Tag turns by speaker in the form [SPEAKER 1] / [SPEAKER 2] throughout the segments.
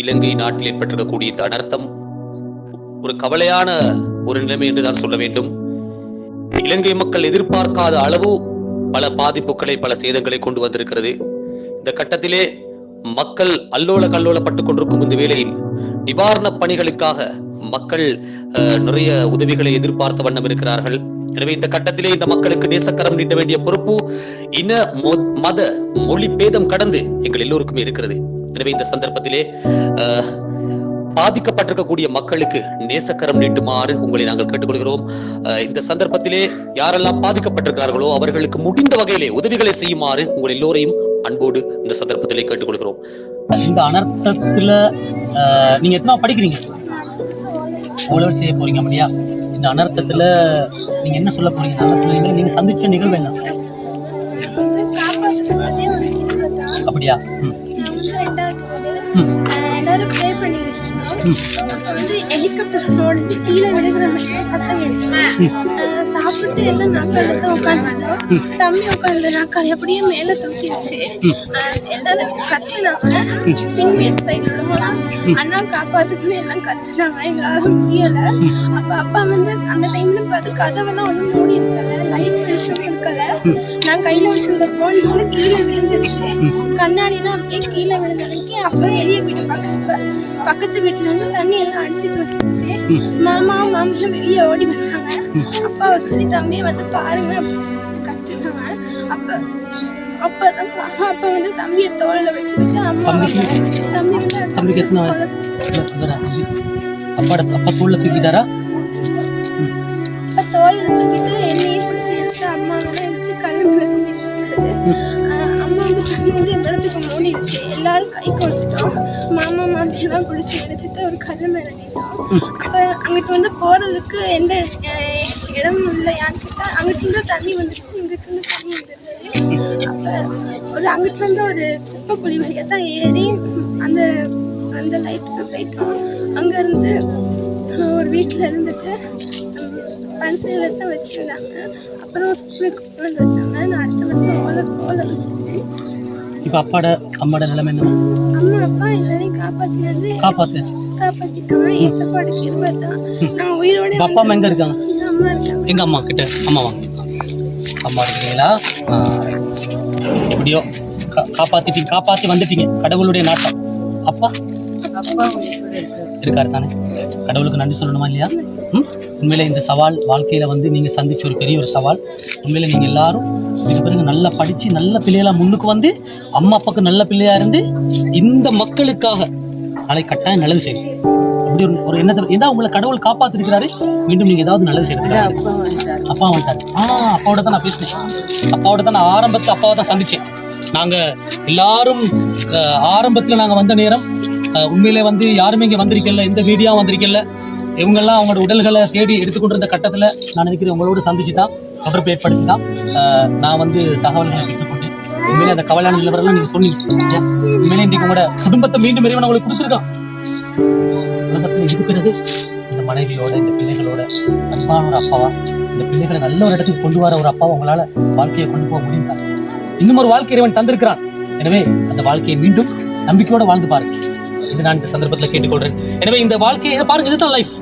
[SPEAKER 1] இலங்கை நாட்டில் ஏற்பட்டிருக்கக்கூடிய இந்த அனர்த்தம் ஒரு கவலையான ஒரு நிலைமை என்றுதான் சொல்ல வேண்டும். இலங்கை மக்கள் எதிர்பார்க்காத அளவு பல பாதிப்புகளை, பல சேதங்களை கொண்டு வந்திருக்கிறது. இந்த கட்டத்திலே மக்கள் அல்லோல கல்லோலப்பட்டுக் கொண்டிருக்கும் இந்த வேளையில் நிவாரண பணிகளுக்காக மக்கள் நிறைய உதவிகளை எதிர்பார்த்த வண்ணம் இருக்கிறார்கள். எனவே இந்த கட்டத்திலே இந்த மக்களுக்கு நேசக்கரம் நீட்ட வேண்டிய பொறுப்பு இன, மத, மொழி பேதம் கடந்து எங்கள் எல்லோருக்குமே இருக்கிறது. எனவே இந்த சந்தர்ப்பத்திலே பாதிக்கப்பட்டிருக்கக்கூடிய மக்களுக்கு நேசக்கரம் நீட்டுமாறு உங்களை நாங்கள் கேட்டுக்கொள்கிறோம். இந்த சந்தர்ப்பத்திலே யாரெல்லாம் பாதிக்கப்பட்டிருக்கிறார்களோ அவர்களுக்கு முடிந்த வகையிலே உதவிகளை செய்யுமாறு உங்கள் எல்லோரையும் அன்போடு இந்த சந்தர்ப்பத்திலே கேட்டுக்கொள்கிறோம்.
[SPEAKER 2] இந்த அனர்த்தத்துல நீங்க எத்தனை படிக்கிறீங்க? அவ்வளவு செய்ய போறீங்க அப்படியா? இந்த அனர்த்தத்துல நீங்க என்ன சொல்ல போறீங்க? நீங்க சந்திச்ச நிகழ்வு என்ன அப்படியா?
[SPEAKER 3] எல்லாரும் ப்ரே பண்ணிட்டு ஹெலிகாப்டர் கீழே விழுகிற சத்தம் கேட்டுச்சு. சாப்பிட்டு எல்லாம் நாங்கள் எடுத்து உட்காந்துருந்தோம். தம்பி உட்காந்து நாங்கள் அப்படியே மேலே தூக்கிடுச்சு. எல்லாரும் கத்துனாங்க. பின் வீட்டு சைடு உள்ளவங்களாம் அண்ணா காப்பாத்துக்குன்னு எல்லாம் கத்துனாங்க. எங்களால முடியல. அப்ப அப்பா அந்த டைம்ல பார்த்து கதவெல்லாம் ஒன்றும் மூடி இருக்கல, லைட் வெளிச்சம் இருக்கல. நான் கையில வச்சிருந்த போன் கீழே விழுந்துருச்சு. கண்ணாடிலாம் அப்படியே கீழே விழுந்ததுக்கு அப்ப வெளியே வீடு பக்கத்து வீட்டுல இருந்து தண்ணி எல்லாம் அடிச்சுட்டு வந்துருச்சு. மாமா மாமியும் வெளியே ஓடி வந்தாங்க. அப்பாவை சொல்லி தம்பியை வந்து பாருங்க கத்துனாங்க. அப்பதான் அப்பா வந்து தம்பியை தோளில் வச்சுக்கிட்டு அம்மா தம்பி வந்து
[SPEAKER 2] அப்பா தோளில் தூக்கிட்டாரா?
[SPEAKER 3] தோளில் தூக்கிட்டு என்னையும் பிடிச்சி எடுத்து அம்மாவெல்லாம் எடுத்து கல்வி அம்மா வந்து தண்ணி வந்து எந்த இடத்துக்கு மூடிடுச்சு. எல்லாரும் கை கொடுத்துட்டோம். மாமா மாமியெல்லாம் பிடிச்சி எடுத்துட்டு ஒரு கல் மேலே நின்றோம். அப்போ அங்கிட்டு வந்து போகிறதுக்கு எந்த இடம் இல்லையான்னு கேட்டால் அங்கிட்டு இருந்து தண்ணி வந்துடுச்சு, இங்கிட்டு இருந்து தண்ணி வந்துடுச்சு. அப்போ அங்கிட்டு வந்து ஒரு குப்பை குழி வழியாக தான் ஏறி அந்த அந்த லைட்டுக்கு போயிட்டோம். அங்கேருந்து ஒரு வீட்டில் இருந்துட்டு பன்சையில் தான் வச்சுருந்தாங்க. அப்புறம் ஸ்கூலுக்கு கொண்டு வச்சாங்க. நான் அடுத்த வருஷம் ஓலை வச்சுருந்தேன்.
[SPEAKER 2] இப்போ அம்மாட நிலைமை என்ன?
[SPEAKER 3] அம்மா அப்பா எல்லாரையும் காப்பாற்றிட்டாங்க. ஏசப்பாடுக்கு இருபதான் நான் உயிரோட.
[SPEAKER 2] அப்பா அம்மா எங்கே இருக்காங்க?
[SPEAKER 3] அம்மா இருக்காங்க.
[SPEAKER 2] எங்கள் அம்மா கிட்ட அம்மா வாங்க. அம்மா இருக்கிறீங்களா? எப்படியோ காப்பாற்றி வந்துட்டீங்க. கடவுளுடைய நாட்டம். அப்பா இருக்காரு தானே? கடவுளுக்கு நன்றி சொல்லணுமா இல்லையா? உண்மையில இந்த சவால் வாழ்க்கையில் வந்து நீங்கள் சந்திச்ச ஒரு பெரிய ஒரு சவால். உண்மையில நீங்கள் எல்லாரும் இது பிறகு நல்லா படித்து நல்ல பிள்ளைகளாக முன்னுக்கு வந்து அம்மா அப்பாவுக்கு நல்ல பிள்ளையாக இருந்து இந்த மக்களுக்காக நாளை கட்டாயம் நல்லது செய்யும். அப்படி ஒரு எண்ணத்தை ஏதாவது உங்களை கடவுள் காப்பாற்றிருக்கிறாரு. மீண்டும் நீங்கள் ஏதாவது நல்லது செய்யறது. அப்பா வந்துட்டாரு. அப்பாவோட தான் நான் பேசினேன். அப்பாவோட தான் நான் அப்பாவை தான் சந்தித்தேன். நாங்கள் எல்லாரும் ஆரம்பத்தில் நாங்கள் வந்த நேரம் உண்மையிலே வந்து யாருமே இங்கே வந்திருக்கல, எந்த மீடியாவும் வந்திருக்கல. இவங்கெல்லாம் அவங்களோட உடல்களை தேடி எடுத்துக்கொண்டிருந்த கட்டத்தில் நான் நினைக்கிறேன் உங்களோட சந்திச்சு தான் தொடர்பு ஏற்படுத்தி தான் நான் வந்து தகவல்களை பெற்றுக்கொண்டேன். உண்மையிலே அந்த கவலையான நிலவரெல்லாம் நீங்கள் சொன்னீங்க. உண்மையிலே இன்றைக்கு உங்களோட குடும்பத்தை மீண்டும் இறைவன் உங்களுக்கு கொடுத்துருக்கான். குடும்பத்தில் இருக்கிறது இந்த மனைவியோட, இந்த பிள்ளைகளோட அன்பான ஒரு அப்பாவா, இந்த பிள்ளைகளை நல்ல ஒரு இடத்துக்கு கொண்டு வர ஒரு அப்பாவை உங்களால் வாழ்க்கையை கொண்டு போக முடியும். இன்னும் ஒரு வாழ்க்கை இறைவன் தந்திருக்கிறான். எனவே அந்த வாழ்க்கையை மீண்டும் நம்பிக்கையோட வாழ்ந்து பாருங்க. இது நான் இந்த சந்தர்ப்பத்தில் கேட்டுக்கொள்றேன். எனவே இந்த வாழ்க்கையை பாருங்க, இதுதான் லைஃப்.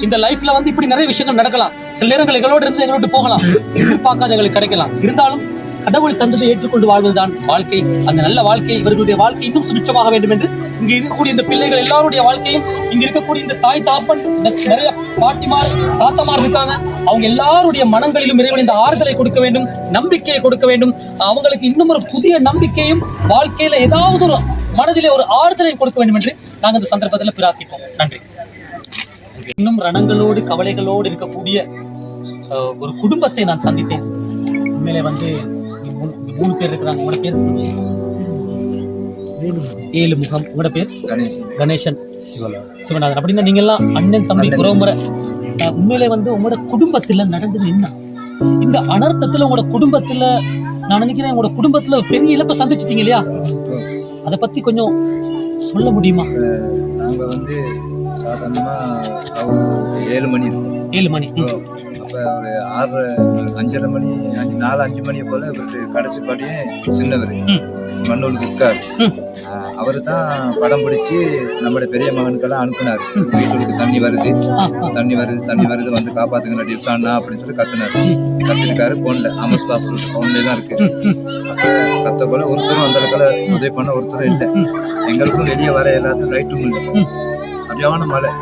[SPEAKER 2] இந்த லைஃப்ல வந்து இப்படி நிறைய விஷயங்கள் நடக்கலாம். சில நேரங்கள் எங்களோடு போகலாம், எதிர்பார்க்காத எங்களுக்கு கிடைக்கலாம். இருந்தாலும் கடவுள் தந்ததை ஏற்றுக்கொண்டு வாழ்வதுதான் வாழ்க்கை. அந்த நல்ல வாழ்க்கை, இவர்களுடைய வாழ்க்கை இன்னும் சுபிட்சமாக வேண்டும் என்று இங்க இருக்கக்கூடிய இந்த பிள்ளைகள் எல்லாருடைய வாழ்க்கையும், இங்க இருக்கக்கூடிய இந்த தாய் தாப்பன், நிறைய பாட்டிமார் தாத்தமார் இருக்காங்க. அவங்க எல்லாருடைய மனங்களிலும் இறைவன் இந்த ஆறுதலை கொடுக்க வேண்டும், நம்பிக்கையை கொடுக்க வேண்டும். அவங்களுக்கு இன்னும் ஒரு புதிய நம்பிக்கையும் வாழ்க்கையில ஏதாவது ஒரு மனதிலே ஒரு ஆறுதலை கொடுக்க வேண்டும் என்று நாங்கள் இந்த சந்தர்ப்பத்தில் பிரார்த்திப்போம். நன்றி. இன்னும் ரணங்களோடு கவலைகளோடு இருக்கக்கூடிய ஒரு குடும்பத்தை நான் சந்தித்தேன். உண்மையிலே வந்து 3 பேர் இருக்கிறாங்க. உங்களோட பேர் சொல்லுங்க. ஏழுமுகம். உங்களோட பேர்? கணேசன் சிவநாதன். அப்படின்னா நீங்க எல்லாம் அண்ணன் தம்பி உறவுமுறை. உண்மையிலே வந்து உங்களோட குடும்பத்துல நடந்தது என்ன? இந்த அனர்த்தத்துல உங்களோட குடும்பத்துல நான் நினைக்கிறேன் உங்களோட குடும்பத்துல பெரிய இழப்பை சந்திச்சிட்டீங்க இல்லையா? அதை பத்தி கொஞ்சம் சொல்ல முடியுமா?
[SPEAKER 4] நாங்க வந்து சாதாரணமா 7 மணி இருக்கும்.
[SPEAKER 2] 7 மணி.
[SPEAKER 4] அப்போ ஒரு 6, 5:30 மணி, 4-5 மணியை போல இவருக்கு கடைசி பாட்டியே சின்னவர் மண்ணூருக்கு இருக்கார். அவர் தான் படம் பிடிச்சி நம்மளுடைய பெரிய மகனுக்கெல்லாம் அனுப்பினார். வீட்டுக்கு தண்ணி வருது வந்து காப்பாத்துங்க டில்சானா அப்படின்னு சொல்லி கத்திருக்காரு. போன்ல ஆமஸ் பாஸ்போர்ட் போன்லேயே தான் இருக்கு. கத்த போல ஒருத்தரும் அந்த இடத்துல உதவி பண்ண ஒருத்தரும் இல்லை. எங்களுக்கும் வெளியே வர எல்லாத்துக்கும் ரைட்டும் இல்லை. சரியான மழை.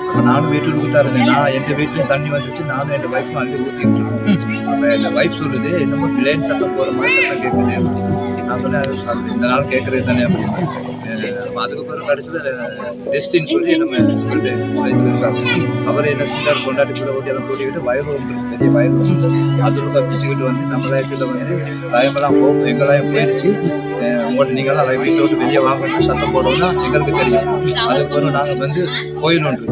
[SPEAKER 4] அப்போ நானும் வீட்டுக்கு தான் இருந்தேன். நான் எந்த வீட்லையும் தண்ணி வந்துச்சு. நானும் என் வைஃபும் அள்ளி ஊற்றிட்டு இருக்கேன். அப்போ என் வைஃப் சொல்லுது என்னமோ பிளேன் சத்தம் போகிற மாதிரி சத்தம் கேட்குது. நான் சொன்னேன் இந்த நாள் கேட்கறது தானே அப்படின்னு. அதுக்கு பிறகு கடைசியில் டெஸ்டின்னு சொல்லி நம்ம இருக்காங்க. அவரை என்ன செஞ்சார், கொண்டாடி கூட ஓட்டி எல்லாம் கூட்டிக்கிட்டு வயல் பெரிய வயல் அதுல பிச்சுக்கிட்டு வந்து நம்ம லைஃப்பில் வந்து லயமெல்லாம் எங்கெல்லாம் போயிடுச்சு. உங்கள்கிட்ட நீங்களாம் வீட்டை விட்டு வெளியே வாங்கணும் சத்தம் போடணும்னா எங்களுக்கு தெரியும். அதுக்கு பிறகு நாங்கள் வந்து கோயில் ஒன்று,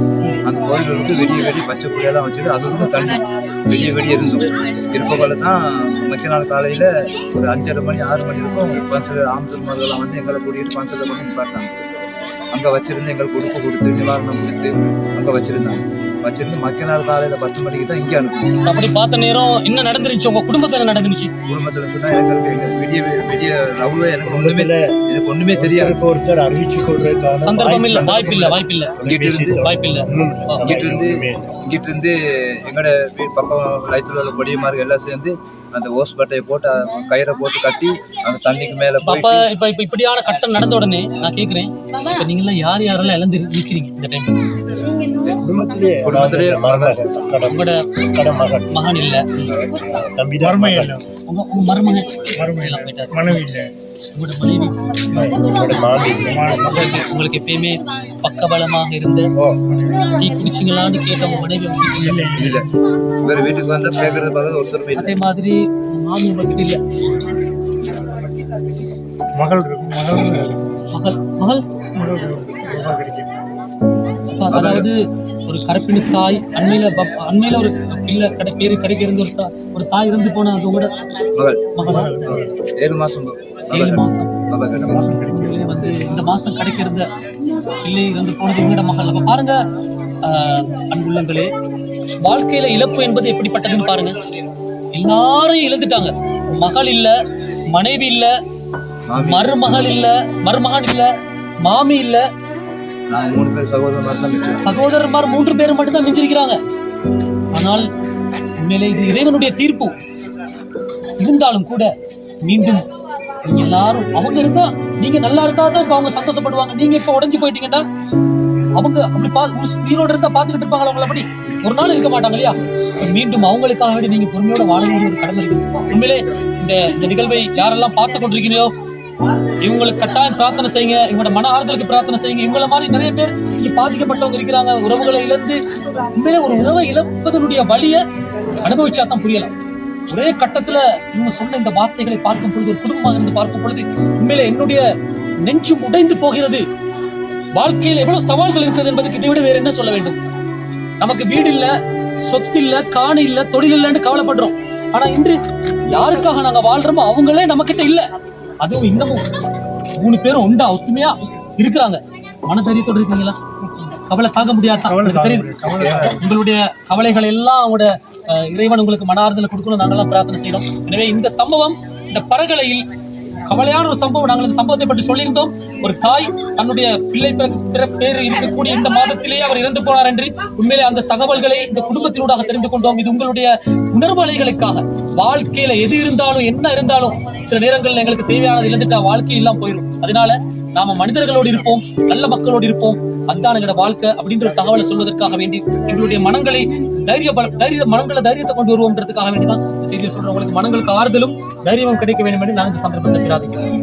[SPEAKER 4] அந்த கோயில் வந்து வெடி பச்சை புளியெல்லாம் வச்சுட்டு அதுவும் தண்ணி வெடி இருந்தோம். இருப்பவங்கள தான் மக்கிய நாள் காலையில் ஒரு 5:30 மணி 6 மணி இருக்கும். பன்சல் ஆம்பத்தூர் மாதிரிலாம் வந்து எங்களை கூட்டிகிட்டு பன்சலை பண்ணி பார்த்தாங்க. அங்கே வச்சிருந்து எங்களுக்கு உடுப்பு கொடுத்து நிவாரணம் கொடுத்து அங்கே வச்சிருந்து மக்கிய நாள் காலையில் 10 மணிக்கு தான் இங்கே அனுப்பும்.
[SPEAKER 2] அப்படி பார்த்த நேரம் என்ன நடந்துருச்சு உங்க குடும்பத்தில் நடந்துருச்சு?
[SPEAKER 4] குடும்பத்தில் சொன்னா எங்களுக்கு விடிய ரவுவே எனக்கு ஒண்ணுமே தெரியாது.
[SPEAKER 5] ஒருத்தர் அறிவிச்சு கொள்றதுக்கான
[SPEAKER 2] சந்தர்ப்பம் இல்லை, வாய்ப்பில்லை.
[SPEAKER 4] இங்கிட்டு இருந்து எங்களோட பக்கம் லைத்துல உள்ள பொடியமார்கள் எல்லாம் சேர்ந்து அந்த ஓஸ் பட்டையை போட்டு கயிறை போட்டு கட்டி அந்த தண்ணிக்கு மேல
[SPEAKER 2] அப்ப இப்ப இப்படியான கட்டம் நடந்த உடனே நான் கேக்குறேன், இப்ப நீங்க எல்லாம் யாரெல்லாம் இழந்து நிக்கிறீங்க இந்த டைம்?
[SPEAKER 4] குடும்பத்திலே
[SPEAKER 2] உங்களோட மகன் இல்ல,
[SPEAKER 5] தம்பி
[SPEAKER 2] உங்க மருமகன் எல்லாம் போயிட்டாரு, மனைவி இல்ல, உங்களோட மனைவி, உங்களுக்கு எப்பயுமே பக்கபலமாக இருந்த டீ குடிச்சிங்களான்னு கேட்ட உங்க மனைவி
[SPEAKER 4] இல்ல, வேற வீட்டுக்கு வந்தா கேக்குறது பார்க்க ஒருத்தர்.
[SPEAKER 2] அதே மாதிரி மாமி உங்ககிட்ட இல்ல, மகள் அதாவது ஒரு கரப்பிணி தாய் அண்மையில ஒரு பிள்ளை பேரு கடைக்கு இருந்து ஒரு தாய் இருந்து போன அது கூட மகள்
[SPEAKER 4] 7 மாசம்
[SPEAKER 2] வந்து இந்த மாசம் கடைக்கு இருந்த பிள்ளை இருந்து போனது உங்களோட மகள். அப்ப பாருங்க அன்புள்ளங்களே, வாழ்க்கையில இழப்பு என்பது எப்படிப்பட்டதுன்னு பாருங்க. எல்லாரும் இழந்துட்டாங்க. மகள் இல்ல, மனைவி இல்ல, மருமகள் இல்ல, மருமகன் இல்ல, மாமி இல்ல, சகோதரர்மார் 3 பேர் மட்டும் தான் மிஞ்சிருக்கிறாங்க. ஆனால் உண்மையிலே இது இறைவனுடைய தீர்ப்பு. இருந்தாலும் கூட மீண்டும் நீங்க எல்லாரும் அவங்க இருந்தா, நீங்க நல்லா இருந்தா தான் இப்ப அவங்க சந்தோஷப்படுவாங்க. நீங்க இப்ப உடைஞ்சு போயிட்டீங்கன்னா அவங்க அப்படி உயிரோடு இருந்தா பாத்துக்கிட்டு இருப்பாங்க. அவங்கள அப்படி ஒரு நாள் இருக்க மாட்டாங்க இல்லையா? மீண்டும் அவங்களுக்காக வேண்டி நீங்க பொறுமையோட வாழ வேண்டிய ஒரு கடமை இருக்கு. உண்மையிலே இந்த நிகழ்வை யாரெல்லாம் பார்த்து கொண்டிருக்கிறீங்களோ இவங்களுக்கு கட்டாயம் பிரார்த்தனை செய்யுங்க. இவங்களோட மன ஆறுதலுக்கு பிரார்த்தனை செய்யுங்க. இவங்கள மாதிரி நிறைய பேர் இங்க பாதிக்கப்பட்டவங்க இருக்கிறாங்க. உறவுகளை இழந்து உண்மையிலே ஒரு உறவை இழப்பதனுடைய வழியை அனுபவிச்சா தான் புரியலாம். ஒரே கட்டத்துல இவங்க சொன்ன இந்த வார்த்தைகளை பார்க்கும் பொழுது, ஒரு குடும்பமாக இருந்து பார்க்கும் பொழுது உண்மையிலே என்னுடைய நெஞ்சும் உடைந்து போகிறது. வாழ்க்கையில் எவ்வளவு சவால்கள் இருக்கிறது என்பதுக்கு இதை விட வேற என்ன சொல்ல வேண்டும்? நமக்கு வீடு இல்ல, சொத்து இல்ல, காணி இல்ல, தொழில் இல்லைன்னு கவலைப்படுறோம். ஆனா இன்று யாருக்காக நாங்க வாழ்றோமோ அவங்களே நம்ம கிட்ட இல்ல. அதுவும் இன்னமும் 3 பேரும் உண்டா ஒத்துமையா இருக்கிறாங்க. மனதைரியத்தோடு இருக்கீங்களா? கவலை தாங்க முடியாதான் தெரியுது. உங்களுடைய கவலைகள் எல்லாம் அவங்களோட இறைவன் உங்களுக்கு மன ஆறுதல் கொடுக்கணும். நாங்கெல்லாம் பிரார்த்தனை செய்யறோம். எனவே இந்த சம்பவம், இந்த பரகலையில் கவலையான ஒரு சம்பவம். நாங்கள் இந்த சம்பவத்தை பற்றி சொல்லியிருந்தோம். ஒரு தாய் தன்னுடைய பிள்ளை பேர் இருக்கக்கூடிய இந்த மாதத்திலேயே அவர் இறந்து போனார் என்று உண்மையிலே அந்த தகவல்களை இந்த குடும்பத்தினூடாக தெரிந்து கொண்டோம். இது உங்களுடைய உணர்வலைகளுக்காக. வாழ்க்கையில எது இருந்தாலும் என்ன இருந்தாலும் சில நேரங்கள்ல எங்களுக்கு தேவையானது இழந்துட்டா வாழ்க்கை எல்லாம் போயிடும். அதனால நாம மனிதர்களோடு இருப்போம், நல்ல மக்களோடு இருப்போம். அதுதான் எங்களோட வாழ்க்கை அப்படின்ற ஒரு தகவலை சொல்வதற்காக வேண்டி எங்களுடைய மனங்களை தைரியத்தை கொண்டு வருவோம்ன்றதுக்காக வேண்டிதான் இந்த செய்தியை சொல்றோம். உங்களுக்கு மனங்களுக்கு ஆறுதலும் தைரியமும் கிடைக்க வேண்டும் என்று நான் இந்த சந்தர்ப்பத்தை பிரார்த்திக்கிறேன்.